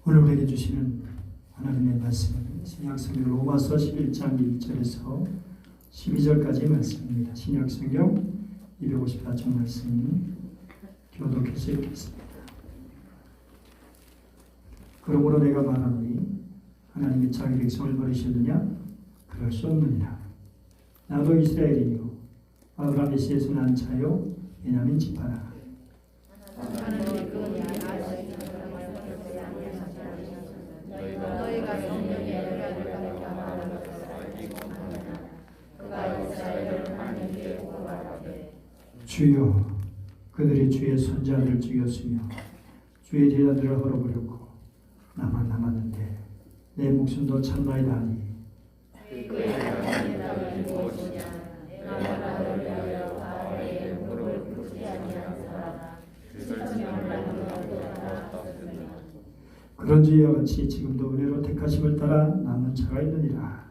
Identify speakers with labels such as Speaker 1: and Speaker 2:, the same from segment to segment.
Speaker 1: 오늘 우리에게 주시는 하나님의 말씀은 신약성경 로마서 11장 1절에서 12절까지의 말씀입니다. 신약성경 254쪽 말씀 교독해서 읽겠습니다. 그러므로 내가 말하노니 하나님이 자기 백성을 버리셨느냐? 그럴 수 없느니라. 나도 이스라엘이요 아브라함의 씨에서 난 자요 베냐민 지파라. 주여, 그들이 주의 선자들을 죽였으며 주의 제자들을 헐어버렸고 나만 남았는데 내 목숨도 참나이다 하니 그런지 이와 같이 지금도 은혜로 택하심을 따라 남은 자가 있느니라.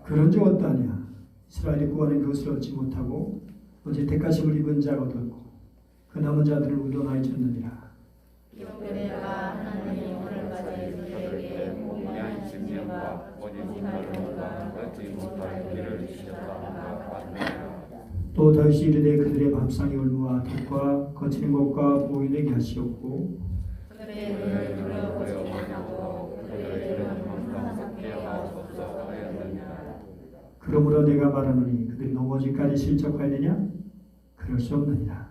Speaker 1: 그런지 어떠하냐? 이스라엘이 구원한 것을 얻지 못하고 오직 택하심을 입은 자가 얻었고 그 남은 자들을 우둔하여 쳤느니라. 또 다시 이르되 그들의 밥상의 올무와 덕과 거치는 것과 보이되게 하시었고 그러므로 내가 말하노니 그들이 넘어지기까지 실족하였느냐? 그럴 수 없느니라.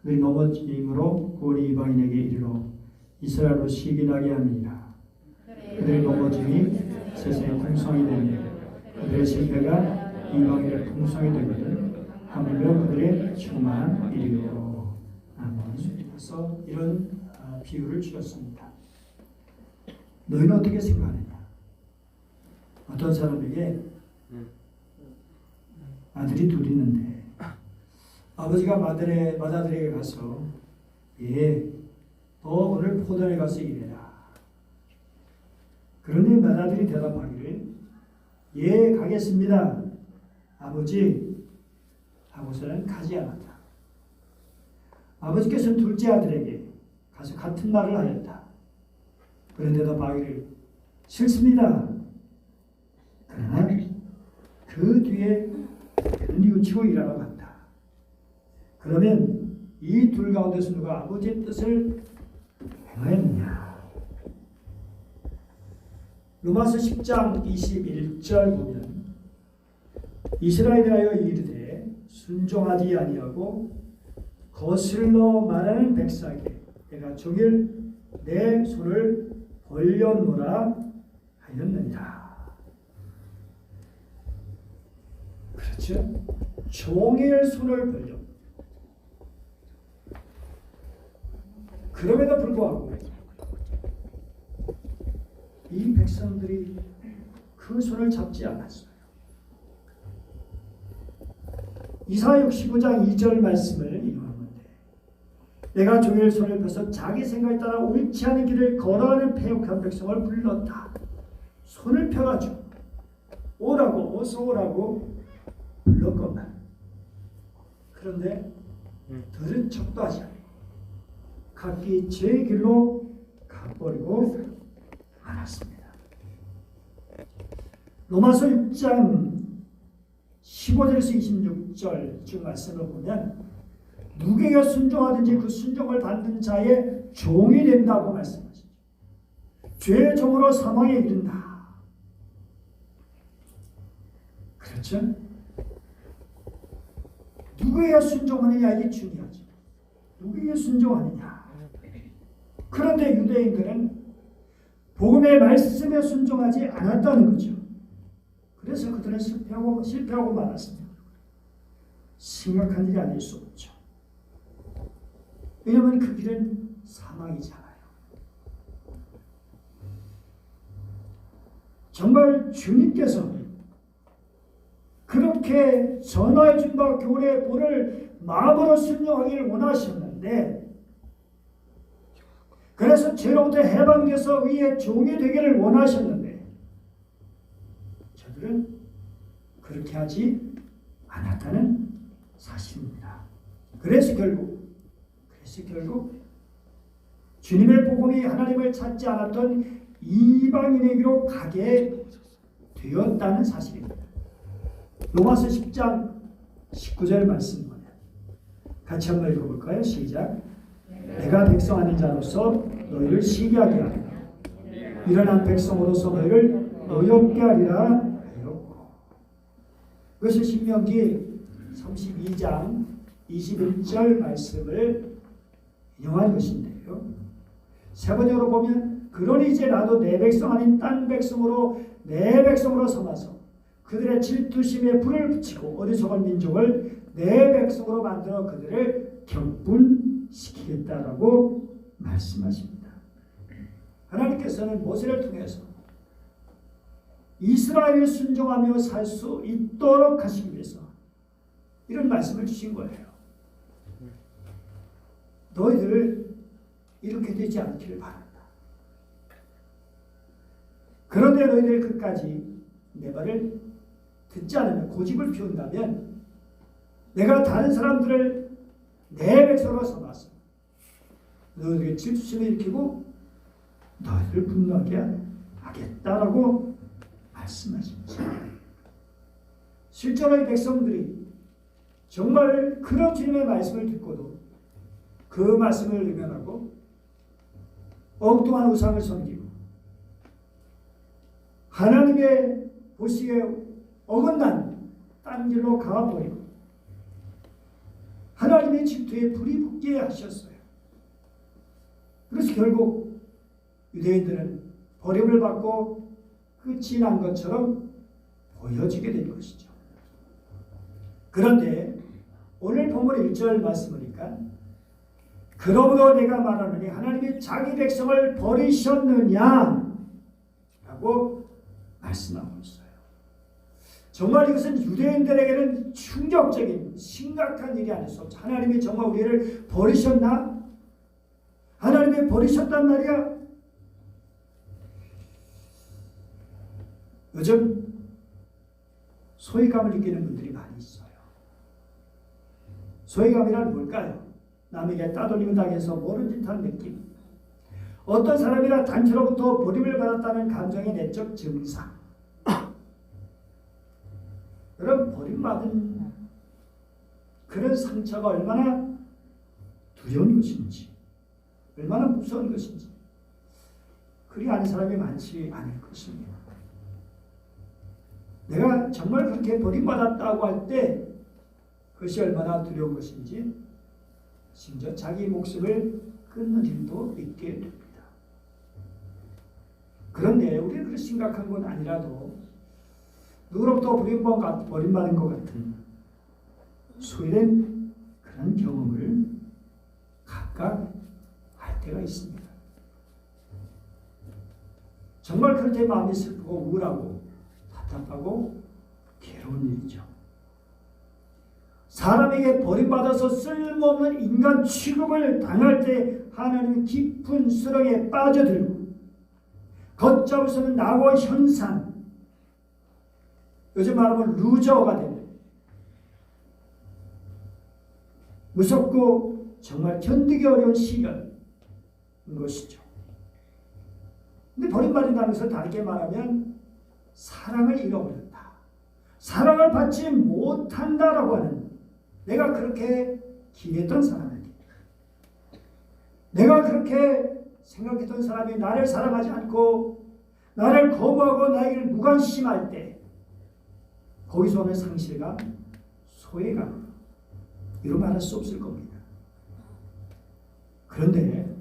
Speaker 1: 그들이 넘어짐으로 구원이 이방인에게 이르러 이스라엘로 시기나게 함이니라. 그들이 넘어짐이 세상의 풍성이 되며 그들의 실패가 이방인의 풍성이 되거든 하물며 그들의 충만한 일이요. 아멘. 그래서 이런 비유를 주었습니다. 너희는 어떻게 생각하느냐? 어떤 사람에게 아들이 둘 있는데 아버지가 맏아들에게 가서 너 오늘 포도원에 가서 일해라. 그런데 맏아들이 대답하기를 가겠습니다. 아버지 하고서는 가지 않았다. 아버지께서는 둘째 아들에게 가서 같은 말을 하였다. 그런데 대답하기를 싫습니다. 그러나 그 뒤에 뉘우치고 일하러 간다. 그러면 이 둘 가운데서 누가 아버지의 뜻을 행하였느냐? 로마서 10장 21절 보면 이스라엘에 하여 이르되 순종하지 아니하고 거슬러 말하는 백성에게 내가 종일 내 손을 벌려놓으라 하였느니라. 그렇죠? 종일 손을 벌려. 그럼에도 불구하고 이 백성들이 그 손을 잡지 않았어요. 이사야 65장 2절 말씀을 인용하면 돼. 내가 종일 손을 펴서 자기 생각에 따라 옳지 않은 길을 걸어가는 패역한 백성을 불렀다. 손을 펴가지고 오라고 어서 오라고 불렀건만 그런데 들은 척도 하지 않고 각기 제 길로 가버리고 말았습니다. 로마서 6장 15절에서 26절 쭉 말씀을 보면 누구에게 순종하든지 그 순종을 받는 자의 종이 된다고 말씀하시죠. 죄의 종으로 사망에 이른다. 그렇죠? 누구에게 순종하느냐 이게 중요하죠. 누구에게 순종하느냐. 그런데 유대인들은 복음의 말씀에 순종하지 않았다는 거죠. 그래서 그들은 실패하고 말았습니다. 심각한 일이 아닐 수 없죠. 왜냐하면 그 길은 사망이잖아요. 정말 주님께서 그렇게 전하의 준바 교훈의 본을 마음으로 순종하기를 원하셨는데 그래서 죄로부터 해방돼서 의의 종이 되기를 원하셨는데 저들은 그렇게 하지 않았다는 사실입니다. 그래서 결국 주님의 복음이 하나님을 찾지 않았던 이방인에게로 가게 되었다는 사실입니다. 로마서 10장 19절 말씀입니다. 같이 한번 읽어볼까요? 시작. 내가 백성하는 자로서 너희를 시기하게 하리라. 일어난 백성으로서 너희를 노엽게 하리라 하였고. 그것이 신명기 32장 21절 말씀을 인용한 것인데요. 세 번역으로 보면 그러니 이제 나도 내 백성 아닌 딴 백성으로 내 백성으로 삼아서 그들의 질투심에 불을 붙이고 어리석은 민족을 내 백성으로 만들어 그들을 격분시키겠다라고 말씀하십니다. 하나님께서는 모세를 통해서 이스라엘을 순종하며 살 수 있도록 하시기 위해서 이런 말씀을 주신 거예요. 너희들 이렇게 되지 않기를 바란다. 그런데 너희들 끝까지 내 말을 듣지 않으면 고집을 피운다면 내가 다른 사람들을 내 백성으로 삼아서 너희들에게 질투심을 일으키고 너희들을 분노하게 하겠다라고 말씀하십니다. 실제로 이 백성들이 정말 그런 주님의 말씀을 듣고도 그 말씀을 외면하고 엉뚱한 우상을 섬기고 하나님의 보시기에 어긋난 딴 길로 가버리고 하나님의 질투에 불이 붙게 하셨어요. 그래서 결국 유대인들은 버림을 받고 끝이 난 것처럼 보여지게 된 것이죠. 그런데 오늘 본문 1절 말씀 보니까 그러므로 내가 말하노니 하나님이 자기 백성을 버리셨느냐 라고 말씀하고 있어요. 정말 이것은 유대인들에게는 충격적인 심각한 일이 아닐 수 없죠. 하나님이 정말 우리를 버리셨나? 하나님이 버리셨단 말이야? 요즘 소외감을 느끼는 분들이 많이 있어요. 소외감이란 뭘까요? 남에게 따돌림을 당해서 모른 짓 한 느낌. 어떤 사람이나 단체로부터 버림을 받았다는 감정의 내적 증상. 여러분, 버림받은 그런 상처가 얼마나 두려운 것인지, 얼마나 무서운 것인지 그리 아는 사람이 많지 않을 것입니다. 내가 정말 그렇게 버림받았다고 할 때 그것이 얼마나 두려운 것인지 심지어 자기 목숨을 끊는 일도 있게 됩니다. 그런데 우리는 그렇게 심각한 건 아니라도 누구로부터 버림받은 것 같은 소외된 그런 경험을 각각 할 때가 있습니다. 정말 그럴 때 마음이 슬프고 우울하고 답답하고 괴로운 일이죠. 사람에게 버림받아서 쓸모없는 인간 취급을 당할 때 하나님은 깊은 수렁에 빠져들고 걷잡을 낙오 현상, 요즘 말하면 루저가 되는 무섭고 정말 견디기 어려운 시련인 것이죠. 근데 버림받는다는 것은 다르게 말하면 사랑을 잃어버렸다. 사랑을 받지 못한다라고 하는, 내가 그렇게 기대했던 사람에게, 내가 그렇게 생각했던 사람이 나를 사랑하지 않고 나를 거부하고 나에게 무관심할 때 거기서 오는 상실감, 소외감, 이로 말할 수 없을 겁니다. 그런데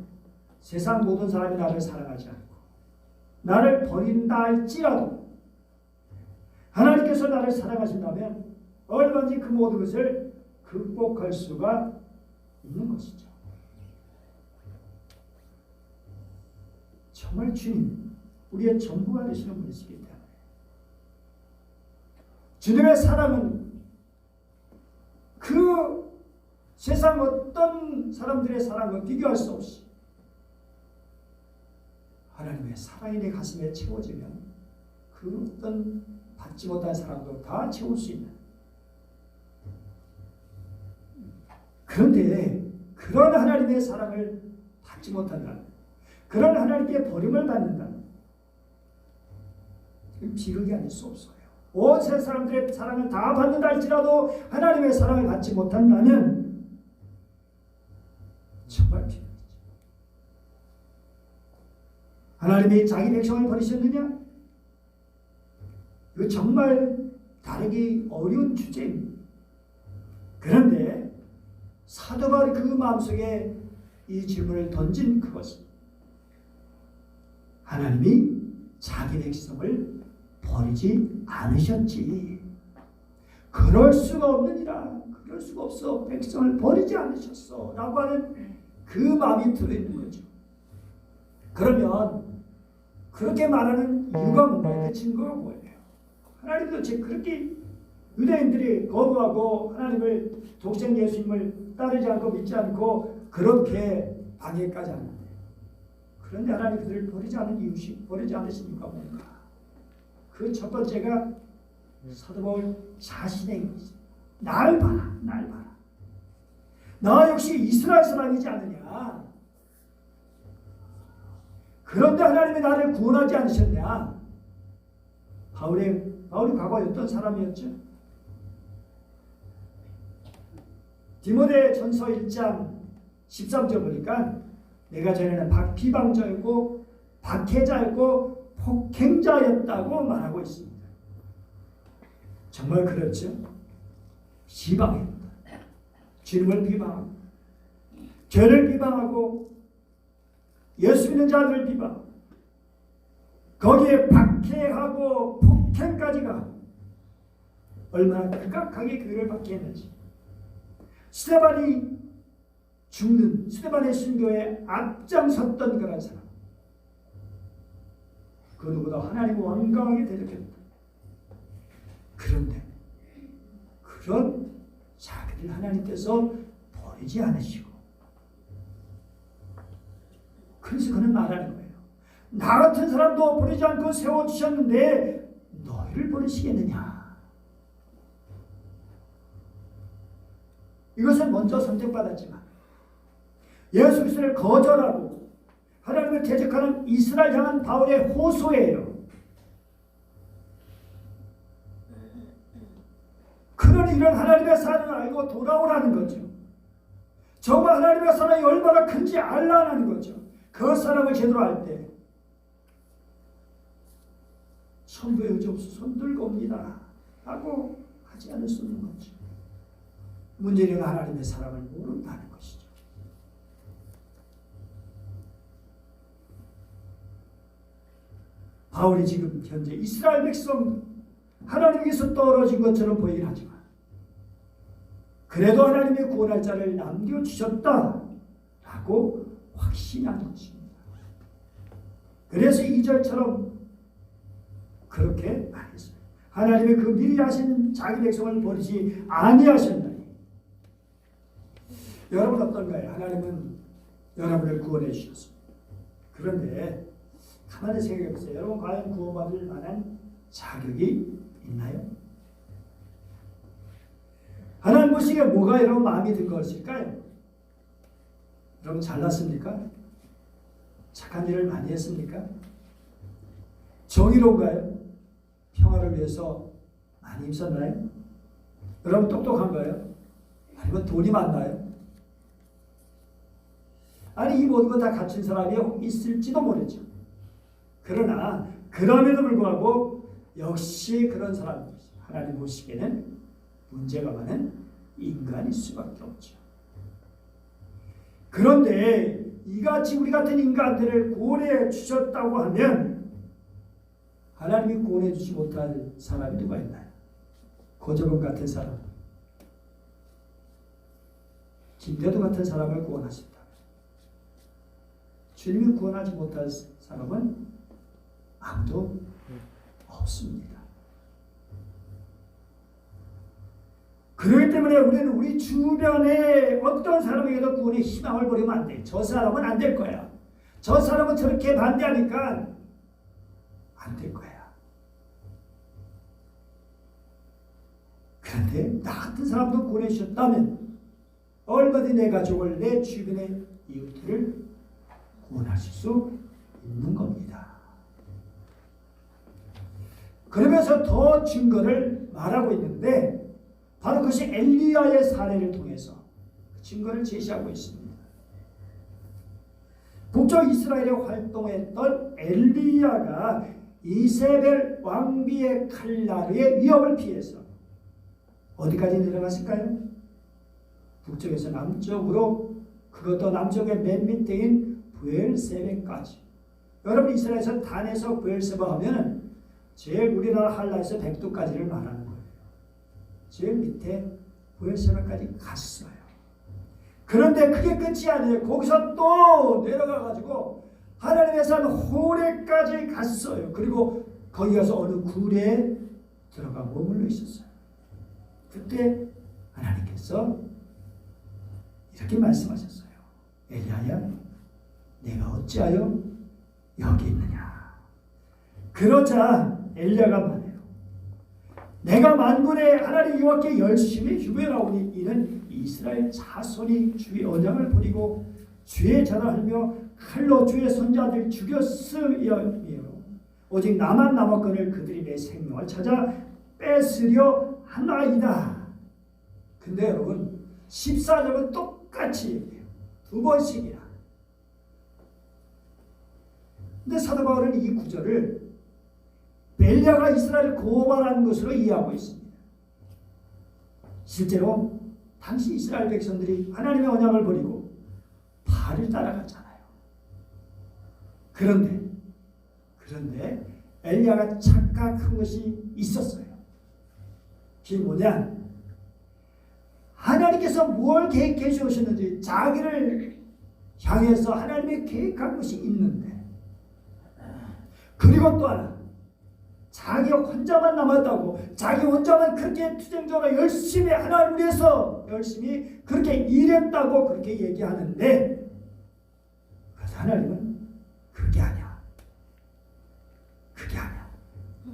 Speaker 1: 세상 모든 사람이 나를 사랑하지 않고 나를 버린다 할지라도 하나님께서 나를 사랑하신다면 얼마든지 그 모든 것을 극복할 수가 있는 것이죠. 정말 주님, 우리의 전부가 되시는 분이시기 때문에 주님의 사랑은 그 세상 어떤 사람들의 사랑과 비교할 수 없이 하나님의 사랑이 내 가슴에 채워지면 그 어떤 받지 못한 사랑도 다 채울 수 있는 그런데 그런 하나님의 사랑을 받지 못한다. 그런 하나님께 버림을 받는다. 비극이 아닐 수 없어요. 온 세상 사람들의 사랑을 다 받는다 할지라도 하나님의 사랑을 받지 못한다면 정말 비극이죠. 하나님이 자기 백성을 버리셨느냐? 이거 정말 다루기 어려운 주제입니다. 그런데 사도 바울이 그 마음속에 이 질문을 던진 그것은 하나님이 자기 백성을 버리지 않으셨지. 그럴 수가 없느니라. 그럴 수가 없어. 백성을 버리지 않으셨어. 라고 하는 그 마음이 들어있는 거죠. 그러면 그렇게 말하는 이유가 뭔가요? 그 증거가 뭐예요? 하나님도 그렇게 유대인들이 거부하고 하나님을 독생 예수님을 따르지 않고 믿지 않고 그렇게 방해까지 하는데, 그런데 하나님 그들을 버리지 않으신 이유가 뭔가? 그 첫 번째가 사도 바울 자신의 것입니다. 날 봐라, 날 봐라. 나 역시 이스라엘 사람이지 않느냐? 그런데 하나님이 나를 구원하지 않으셨냐? 바울이 과거에 어떤 사람이었죠? 디모데 전서 1장 13절 보니까 내가 전에는 비방자였고 박해자였고 폭행자였다고 말하고 있습니다. 정말 그렇죠? 비방했다. 주님을 비방하고 죄를 비방하고 예수 믿는 자들을 비방, 거기에 박해하고 폭행까지가 얼마나 극악하게 교회를 박해했는지. 스데반이 죽는, 스데반의 순교에 앞장섰던 그런 사람, 그 누구도 하나님을 완강하게 대적했다. 그런데 그런 자기들 하나님께서 버리지 않으시고, 그래서 그는 말하는 거예요. 나 같은 사람도 버리지 않고 세워주셨는데 너희를 버리시겠느냐? 이것은 먼저 선택받았지만 예수 그리스도를 거절하고 하나님을 대적하는 이스라엘 향한 바울의 호소예요. 그는 이런 하나님의 사랑을 알고 돌아오라는 거죠. 정말 하나님의 사랑이 얼마나 큰지 알라는 거죠. 그 사랑을 제대로 알 때 천부의 의지 없어 손 들고 옵니다 하고 하지 않을 수 없는 거죠. 문제는 하나님의 사랑을 모른다는 것이죠. 바울이 지금 현재 이스라엘 백성 하나님께서 떨어진 것처럼 보이긴 하지만 그래도 하나님의 구원할 자를 남겨주셨다라고 확신하는 것입니다. 그래서 2절처럼 그렇게 말했어요. 하나님의 그 미리 하신 자기 백성을 버리지 아니하셨나니. 여러분 어떤가요? 하나님은 여러분을 구원해 주셨습니다. 그런데 가만히 생각해 보세요. 여러분 과연 구원받을 만한 자격이 있나요? 하나님 보시기에 뭐가 여러분 마음에 든 것일까요? 여러분 잘났습니까? 착한 일을 많이 했습니까? 정의로운가요? 평화를 위해서 많이 힘썼나요? 여러분 똑똑한가요? 아니면 돈이 많나요? 아니 이 모든 것 다 갖춘 사람이 있을지도 모르죠. 그러나 그럼에도 불구하고 역시 그런 사람, 하나님 보시기에는 문제가 많은 인간일 수밖에 없죠. 그런데 이같이 우리 같은 인간들을 구원해 주셨다고 하면 하나님이 구원해 주지 못할 사람이 누가 있나요? 고저번 같은 사람, 김대도 같은 사람을 구원하셨다. 주님이 구원하지 못할 사람은 아무도 없습니다. 그렇기 때문에 우리는 우리 주변에 어떤 사람에게도 구원의 희망을 버리면 안 돼. 저 사람은 안 될 거야. 저 사람은 저렇게 반대하니까 안 될 거야. 그런데 나 같은 사람도 구원해 주셨다면 얼마든지 내 가족을, 내 주변의 이웃들을 구원하실 수 있는 겁니다. 그러면서 더 증거를 말하고 있는데 바로 그것이 엘리야의 사례를 통해서 증거를 제시하고 있습니다. 북쪽 이스라엘에 활동했던 엘리야가 이세벨 왕비의 칼날의 위협을 피해서 어디까지 내려갔을까요? 북쪽에서 남쪽으로, 그것도 남쪽의 맨 밑에인 브엘세바까지. 여러분, 이스라엘에서 단에서 브엘세바 하면은 제일 우리나라 한라에서 백두까지를 말하는 거예요. 제일 밑에 브엘세바까지 갔어요. 그런데 그게 끝이 아니에요. 거기서 또 내려가가지고 하나님의 산 호레까지 갔어요. 그리고 거기 가서 어느 굴에 들어가 머물러 있었어요. 그때 하나님께서 이렇게 말씀하셨어요. 엘리야야, 내가 어찌하여 여기 있느냐. 그러자 엘리야가 말해요. 내가 만군의 하나님 여호와께 열심히 휴배하오니 이는 이스라엘 자손이 주의 언약을 버리고 주의 전하하며 칼로 주의 선자들 죽였으며 오직 나만 남았거늘 그들이 내 생명을 찾아 뺏으려 하나이다. 근데 여러분 14절은 똑같이 얘기해요. 두 번씩이야. 근데 사도 바울은 이 구절을 엘리야가 이스라엘을 고발한 것으로 이해하고 있습니다. 실제로 당시 이스라엘 백성들이 하나님의 언약을 버리고 바알을 따라갔잖아요. 그런데 엘리야가 착각한 것이 있었어요. 그게 뭐냐? 하나님께서 뭘 계획해 주셨는지 자기를 향해서 하나님의 계획한 것이 있는데, 그리고 또 하나 자기 혼자만 남았다고, 자기 혼자만 그렇게 투쟁적으로 열심히 하나님을 위해서 열심히 그렇게 일했다고 그렇게 얘기하는데, 그래서 하나님은 그게 아니야. 그게 아니야.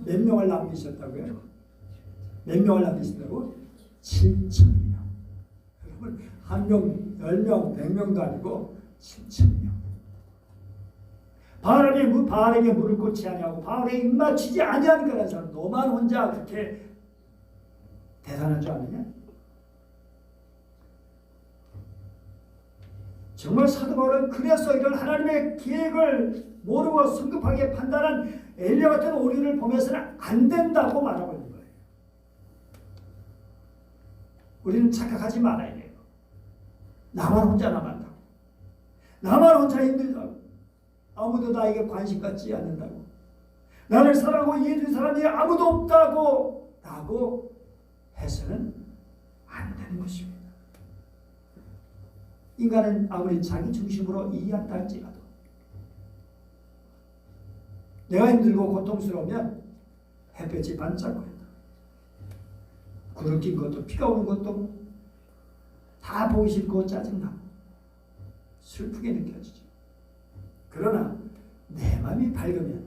Speaker 1: 몇 명을 남기셨다고요? 몇 명을 남기셨다고? 7,000명. 여러분, 한 명, 10명, 100명도 아니고 7,000명. 바알에게 물을 꽂지 아니하고 바알에게 입맞추지 아니하는 거라서 너만 혼자 그렇게 대단한 줄 아느냐? 정말 사도 바울은 그래서 이런 하나님의 계획을 모르고 성급하게 판단한 엘리야 같은 오류를 보면서는 안 된다고 말하고 있는 거예요. 우리는 착각하지 말아야 돼요. 나만 혼자 남았다고, 나만 혼자 힘들다고, 아무도 나에게 관심 갖지 않는다고, 나를 사랑하고 이해해줄 사람이 아무도 없다고 라고 해서는 안 되는 것입니다. 인간은 아무리 자기 중심으로 이해한다 할지라도 내가 힘들고 고통스러우면 햇볕이 반짝거린다. 구름 낀 것도 비가 오는 것도 다 보기 싫고 짜증나고 슬프게 느껴지죠. 그러나 내 마음이 밝으면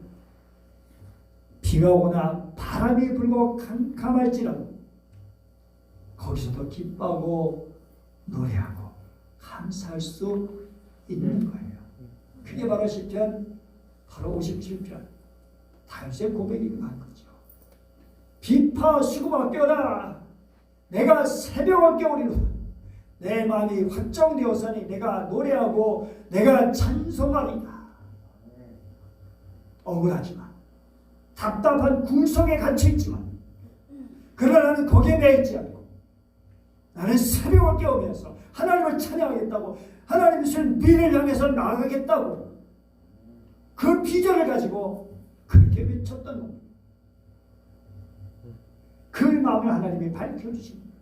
Speaker 1: 비가 오거나 바람이 불고 캄캄할지라도 거기서도 기뻐하고 노래하고 감사할 수 있는 거예요. 그게 바로 시편 바로 57편 다윗의 고백이기도 한 거죠. 비파 수고가 껴라 내가 새벽을 깨우리로다. 내 마음이 확정되었으니 내가 노래하고 내가 찬송하리다. 억울하지만 답답한 굴속에 갇혀있지만 그러나 나는 거기에 매이지 않고 나는 새벽을 깨우면서 하나님을 찬양하겠다고, 하나님의 신 미래를 향해서 나아가겠다고 그 비전을 가지고 그렇게 외쳤던 겁니다. 그 마음을 하나님이 밝혀주십니다.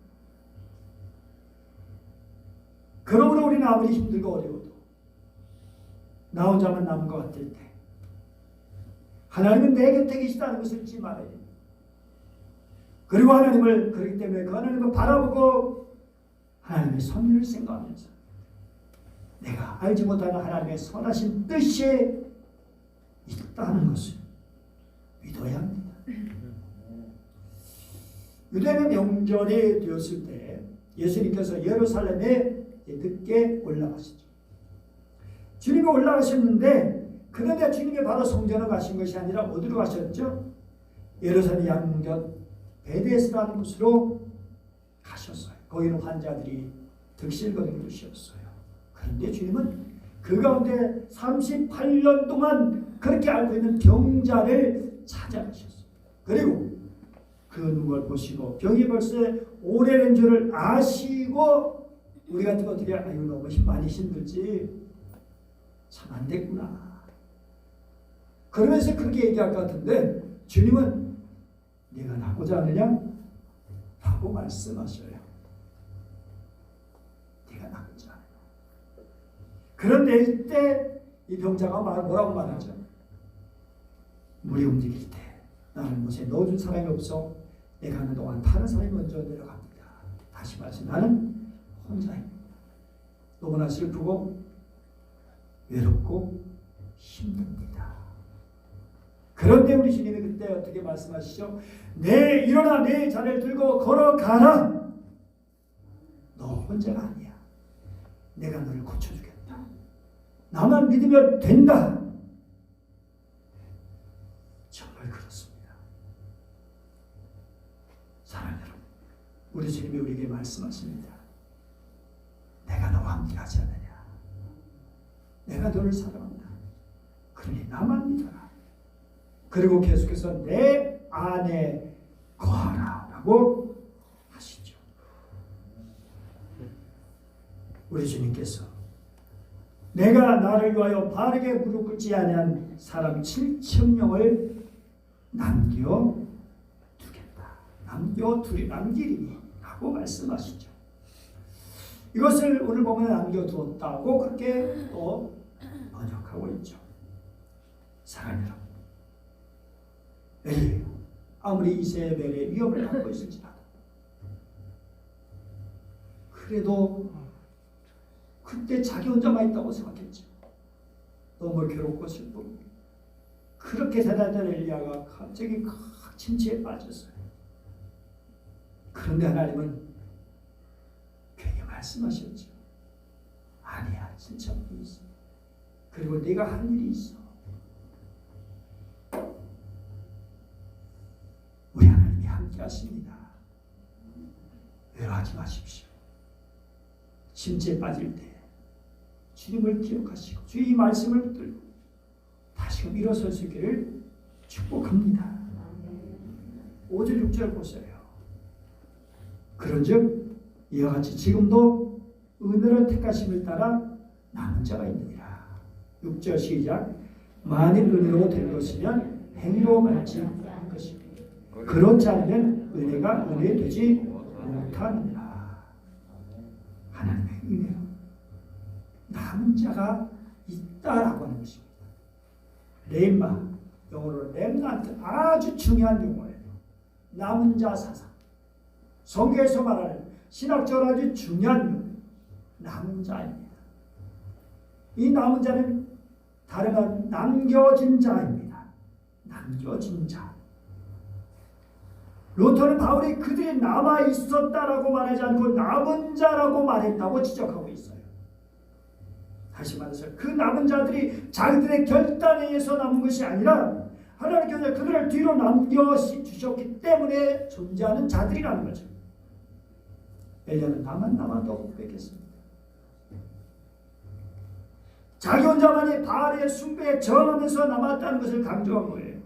Speaker 1: 그러므로 우리는 아무리 힘들고 어려워도 나 혼자만 남은 것 같을 때 하나님은 내 곁에 계시다는 것을 잊지 말아야 됩니다. 그리고 하나님을, 그렇기 때문에 그 하나님을 바라보고 하나님의 섭리를 생각하면서 내가 알지 못하는 하나님의 선하신 뜻이 있다는 것을 믿어야 합니다. 유대인의 명절이 되었을 때 예수님께서 예루살렘에 늦게 올라가시죠. 주님이 올라가셨는데 그런데 주님이 바로 성전을 가신 것이 아니라 어디로 가셨죠? 예루살렘 양곁 베데스라는 곳으로 가셨어요. 거기는 환자들이 득실거리는 곳이었어요. 그런데 주님은 그 가운데 38년 동안 그렇게 알고 있는 병자를 찾아가셨어요. 그리고 그 누굴 보시고 병이 벌써 오래된 줄을 아시고 우리 같은 거 어떻게 아유 너무 많이 힘들지 참 안 됐구나 그러면서 그렇게 얘기할 것 같은데 주님은 네가 낫고자 하느냐? 라고 말씀하셔요. 네가 낫고자 하느냐. 그런데 이때 이 병자가 뭐라고 말하죠? 물이 움직일 때 나는 못에 넣어준 사람이 없어 내가 하는 동안 다른 사람이 먼저 내려갑니다. 다시 말해서 나는 혼자입니다. 너무나 슬프고 외롭고 힘듭니다. 그런데 우리 주님이 그때 어떻게 말씀하시죠? 일어나 내 자리를 들고 걸어가라. 너 혼자가 아니야. 내가 너를 고쳐주겠다. 나만 믿으면 된다. 정말 그렇습니다. 사랑하는 여러분, 우리 주님이 우리에게 말씀하십니다. 내가 너와 함께 하지 않느냐. 내가 너를 사랑한다. 그러니 나만 믿어라. 그리고 계속해서 내 안에 거하라 라고 하시죠. 우리 주님께서 내가 나를 위하여 바르게 무릎 꿇지 아니한 사람 7,000명을 남겨두겠다. 남기리니 라고 말씀하시죠. 이것을 오늘 보면 남겨두었다고 그렇게 또 번역하고 있죠. 사랑하는 여러분, 아무리 이세벨의 위협을 받고 있을지라도 그래도 그때 자기 혼자만 있다고 생각했죠. 너무 괴롭고 슬프고 그렇게 대단한 엘리야가 갑자기 침체에 빠졌어요. 그런데 하나님은 괜히 말씀하셨죠. 아니야, 진짜 일이 있어. 그리고 네가 할 일이 있어. 우리 하나님이 함께 하십니다. 외로워하지 마십시오. 침체에 빠질 때 주님을 기억하시고 주의 말씀을 붙들고 다시금 일어설 수 있기를 축복합니다. 5절 6절 보세요. 그런즉 이와 같이 지금도 은혜를 택하심을 따라 남은 자가 있느니라. 6절 시작. 만일 은혜로 된 것이면 행위로 말지 않을 것이며 그렇지 않으면 은혜가 은혜 되지 못하느니라. 하나님의 은혜로 남은 자가 있다라고 하는 것입니다. 레임마, 영어로 렘넌트, 아주 중요한 용어예요. 남은 자 사상. 성경에서 말하는 신학적으로 아주 중요한 용어. 남은 자입니다. 이 남은 자는 다른 건 남겨진 자입니다. 남겨진 자. 루터는 바울이 그들이 남아 있었다라고 말하지 않고 남은 자라고 말했다고 지적하고 있어요. 다시 말해서 그 남은 자들이 자기들의 결단에 의해서 남은 것이 아니라 하나님께서 그들을 뒤로 남겨주셨기 때문에 존재하는 자들이라는 거죠. 엘리야는 나만 남아도 뵙겠습니다. 자기 혼자만이 바알의 숭배에 저항하면서 남았다는 것을 강조한 거예요.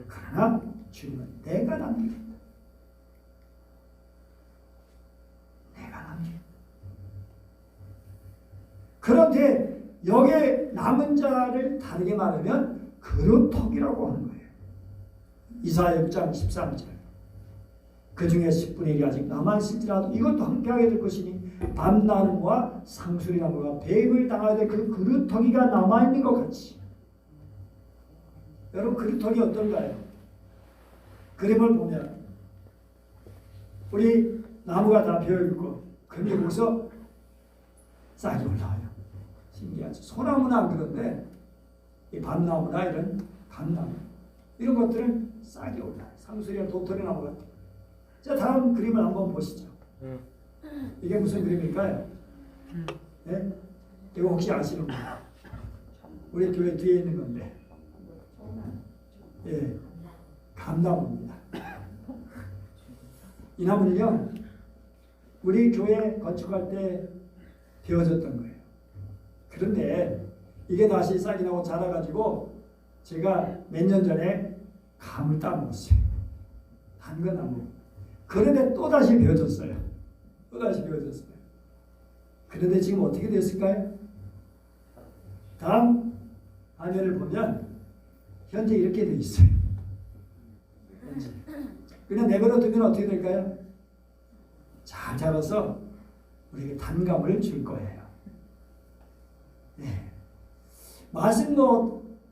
Speaker 1: 그러나 주님은 내가 남기겠다. 내가 남기겠다. 그런데 여기에 남은 자를 다르게 말하면 그루터기라고 하는 거예요. 이사야 6장 13절. 그 중에 10분의 1이 아직 남아있을지라도 이것도 함께하게 될 것이니 밤나무와 상수리나무가 배임을 당하여 될 그 그루터기가 남아있는 것 같이. 여러분 그루터기 어떤가요? 그림을 보면 우리 나무가 다 비어있고 그런데 거기서 싹이 올라와요. 신기하죠. 소나무는 안 그런데 이 밤나무나 이런 감나무 이런 것들은 싹이 올라와요. 상수리나 도토리 나무 같은. 자 다음 그림을 한번 보시죠. 이게 무슨 그림일까요? 네? 이거 혹시 아시는 분? 우리 교회 뒤에 있는 건데. 예, 감나무입니다. 이 나무는요, 우리 교회 건축할 때 베어졌던 거예요. 그런데 이게 다시 싹이 나고 자라가지고 제가 몇 년 전에 감을 따먹었어요. 당근나무. 그런데 또다시 베어졌어요. 또다시 베어졌어요. 그런데 지금 어떻게 됐을까요? 다음 화면을 보면 현재 이렇게 돼 있어요. 그냥 내버려 두면 어떻게 될까요? 잘 자라서 우리에게 단감을 줄 거예요. 네. 맛은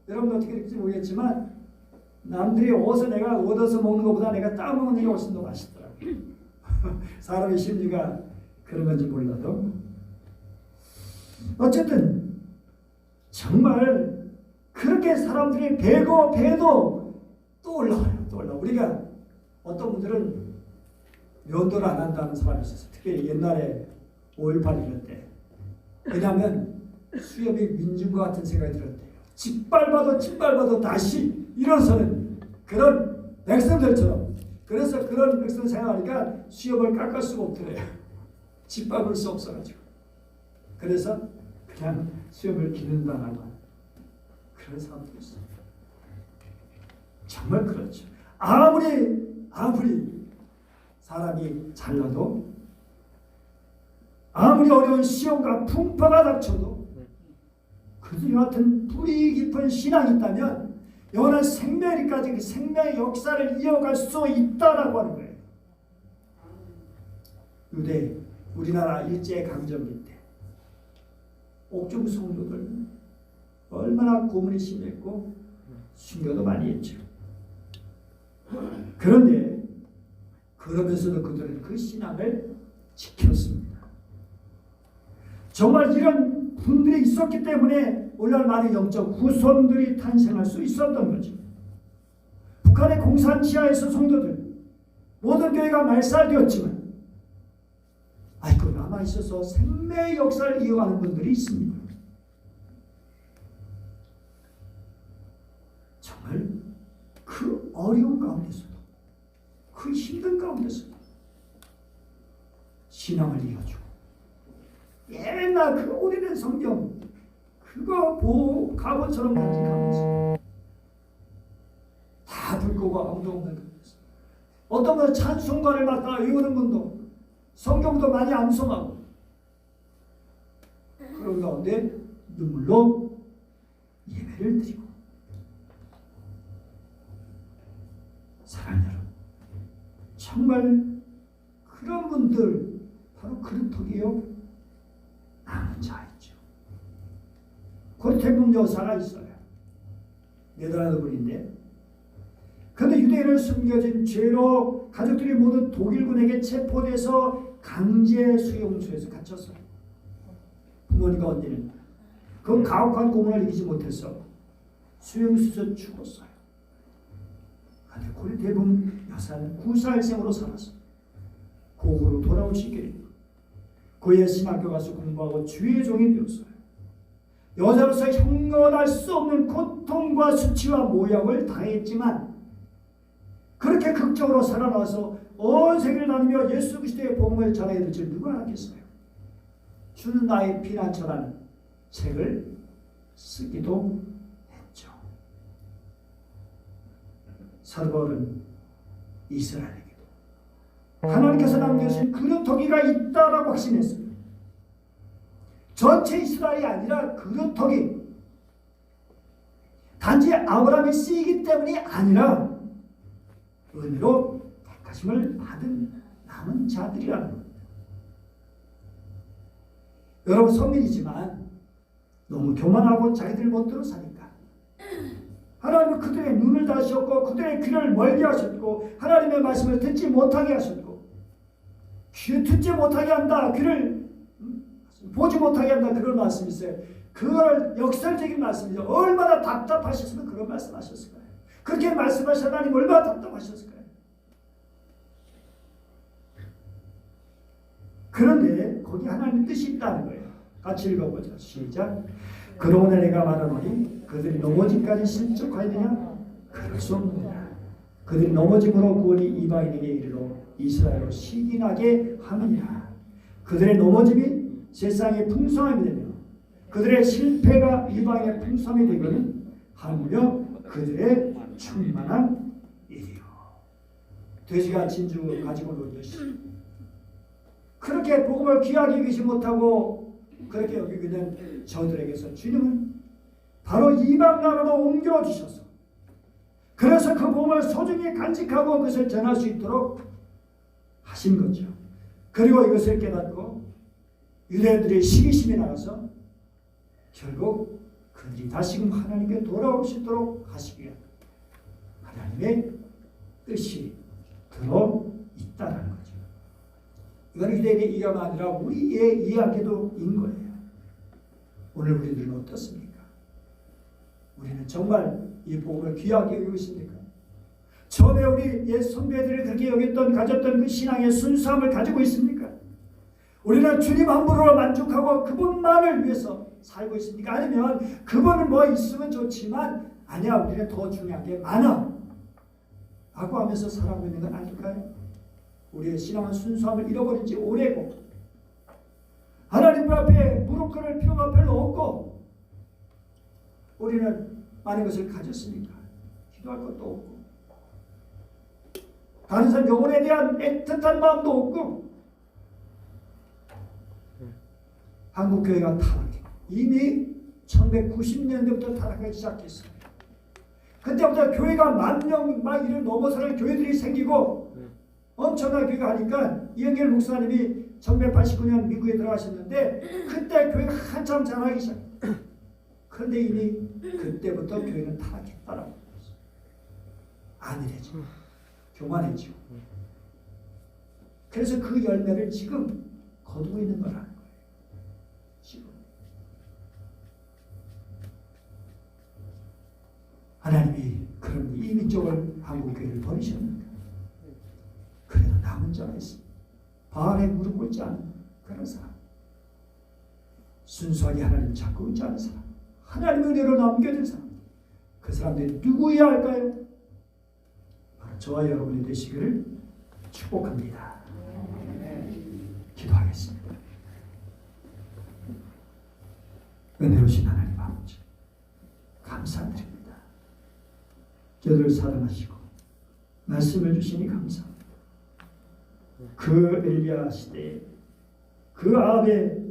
Speaker 1: 여러분 어떻게 될지 모르겠지만 남들이 어디서 내가 얻어서 먹는 것보다 내가 따먹는 게 훨씬 더 맛있더라고요. 사람의 심리가 그런 건지 몰라도 어쨌든 정말 그렇게 사람들이 배도 또 올라와요. 또 올라와. 우리가 어떤 분들은 면도를 안 한다는 사람이 있었어요. 특히 옛날에 5.18 이럴 때. 왜냐하면 수염이 민중과 같은 생각이 들었대요. 짓밟아도 다시 일어서는 그런 백성들처럼. 그래서 그런 백성 생각하니까 수염을 깎을 수가 없더래요. 짓밟을 수 없어가지고. 그래서 그냥 수염을 기른다라고 하는 그런 사람들이 있어요. 정말 그렇죠. 아무리 사람이 잘나도 아무리 어려운 시험과 풍파가 닥쳐도 그들 같은 뿌리 깊은 신앙이 있다면 영원한 생명이까지 그 생명의 역사를 이어갈 수 있다라고 하는 거예요. 우리나라 일제강점기 때 옥중 성도들 얼마나 고문이 심했고 순교도 많이 했죠. 그런데 그러면서도 그들은 그 신앙을 지켰습니다. 정말 이런 분들이 있었기 때문에 오늘날 많은 영적 후손들이 탄생할 수 있었던 거죠. 북한의 공산 지하에서 성도들 모든 교회가 말살되었지만 아이고 남아있어서 생명의 역사를 이어가는 분들이 있습니다. 정말 그 어려운 가운데서도 그 힘든 가운데서도 신앙을 이어주고 옛날 그 오래된 성경 그거 보고 가본처럼 간직하면서 다 불 끄고 아무도 없는 곳에서 어떤 분은 찬송가를 맡아 외우는 분도 성경도 많이 암송하고 그런 가운데 눈물로 예배를 드리고 사랑하는 여러분 정말 그런 분들 바로 그릇턱이요 남은 자 있죠. 고리대금 여사가 있어요. 네덜란드 분인데 그런데 유대인을 숨겨진 죄로 가족들이 모두 독일군에게 체포돼서 강제 수용소에서 갇혔어요. 부모님과 언니는 그 가혹한 고문을 이기지 못해서 수용소에서 죽었어요. 그런데 고리대금 여사는 9살생으로 살았어요. 고국으로 돌아올 수 있게 됩니다. 그의 신학교 가서 공부하고 주의 종이 되었어요. 여자로서 형언할 수 없는 고통과 수치와 모욕을 당했지만 그렇게 극적으로 살아나서 온 세계를 다니며 예수 그리스도의 복음을 전해야 될 줄 누가 알겠어요. 주는 나의 피난처라는 책을 쓰기도 했죠. 사도 바울은 이스라엘에게도 하나님께서 남겨주신 그릇터기가 있다라고 확신했어요. 전체 이스라엘이 아니라 그릇터기 단지 아브라함이 쓰이기 때문이 아니라 은혜로 택하심을 받은 남은 자들이라는 겁니다. 여러분 선민이지만 너무 교만하고 자기들 멋대로 사니까 하나님은 그들의 눈을 닫으셨고 그들의 귀를 멀게 하셨고 하나님의 말씀을 듣지 못하게 하셨고 귀를 듣지 못하게 한다. 귀를 보지 못하게 한다. 그런 말씀이 있어요. 그걸 역설적인 말씀이죠. 얼마나 답답하셨으면 그런 말씀하셨을까요? 그렇게 말씀하신 하나님 얼마나 답답하셨을까요? 그런데 거기 하나님의 뜻이 있다는 거예요. 같이 읽어보자. 시작. 그러므로 내가 말하노니 그들이 넘어짐까지 실족하였느냐? 그럴 수 없느니라. 그들이 넘어짐으로 구원이 이방인에게 이르러 이스라엘로 시기나게 하느니라. 그들의 넘어짐이 세상의 풍성함이 되며 그들의 실패가 이방인의 풍성함이 되거든 하며 그들의 충만한 일이요. 돼지가 진주 가지고 놀듯이 그렇게 복음을 귀하게 여기지 못하고 그렇게 여기게 된 저들에게서 주님은 바로 이방 나라로 옮겨주셔서 그래서 그 복음을 소중히 간직하고 그것을 전할 수 있도록 하신 거죠. 그리고 이것을 깨닫고 유대인들의 시기심이 나가서 결국 그들이 다시금 하나님께 돌아올 수 있도록 하시기 위한 하나님의 뜻이 들어있다는 거죠. 이건 유대인의 이해가 아니라 우리의 이야기도인 거예요. 오늘 우리들은 어떻습니까? 우리는 정말 이 복음을 귀하게 여기고 있습니까? 처음에 우리 옛 선배들이 그렇게 여겼던 가졌던 그 신앙의 순수함을 가지고 있습니까? 우리는 주님 한 분으로 만족하고 그분만을 위해서 살고 있습니까? 아니면 그분은 뭐 있으면 좋지만 아니야 우리는 더 중요한 게 많아 라고 하면서 살아가고 있는 건 아닐까요? 우리의 신앙은 순수함을 잃어버린 지 오래고 하나님 앞에 무릎 꿇을 필요가 별로 없고 우리는 많은 것을 가졌으니까 기도할 것도 없고 다른 사람 영혼에 대한 애틋한 마음도 없고 한국교회가 타락해 이미 1990년대부터 타락하기 시작했어요. 그때부터 교회가 10,000명 막 이를 넘어서는 교회들이 생기고 엄청난 교회가 하니까 이영길 목사님이 1989년 미국에 들어가셨는데 그때 교회가 한참 자라기 시작. 그런데 이미 그때부터 교회는 타락했다라고 했어요. 안일해지고 교만해지고 그래서 그 열매를 지금 거두고 있는 거라는 거예요. 지금 하나님이 그런 이민족을 한국교회를 버리셨는가? 그래도 남은 자가 있습니다. 바알에 무릎 꿇지 않는 그런 사람, 순수하게 하나님 찾고 있지 않은 사람, 하나님의 은혜로 남겨진 사람, 그 사람들이 누구여야 할까요? 바로 저와 여러분이 되시기를 축복합니다. 기도하겠습니다. 은혜로우신 하나님 아버지 감사드립니다. 저들을 사랑하시고 말씀을 주시니 감사합니다. 그 엘리야 시대에 그 아합의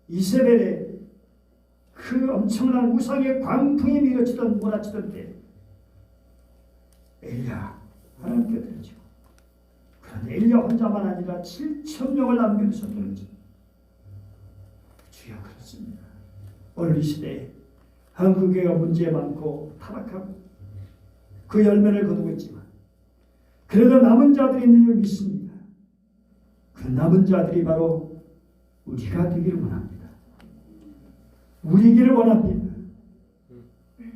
Speaker 1: 이세벨의 그 엄청난 우상의 광풍이 밀어치던 몰아치던 때 엘리야 하나님께 드려지고 그런 엘리야 혼자만 아니라 7,000명을 남겨두셨던 거죠. 주여 그렇습니다. 오늘 이 시대에 한국교회가 문제 많고 타락하고 그 열매를 거두고 있지만 그래도 남은 자들이 있는 줄 믿습니다. 그 남은 자들이 바로 우리가 되기를 원합니다. 우리기를 원합니다.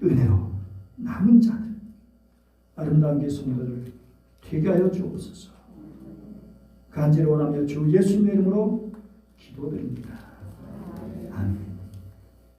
Speaker 1: 은혜로 남은 자들 아름다운 게 성도들 되게 하여 주옵소서. 간절히 원하며 주 예수님의 이름으로 기도드립니다.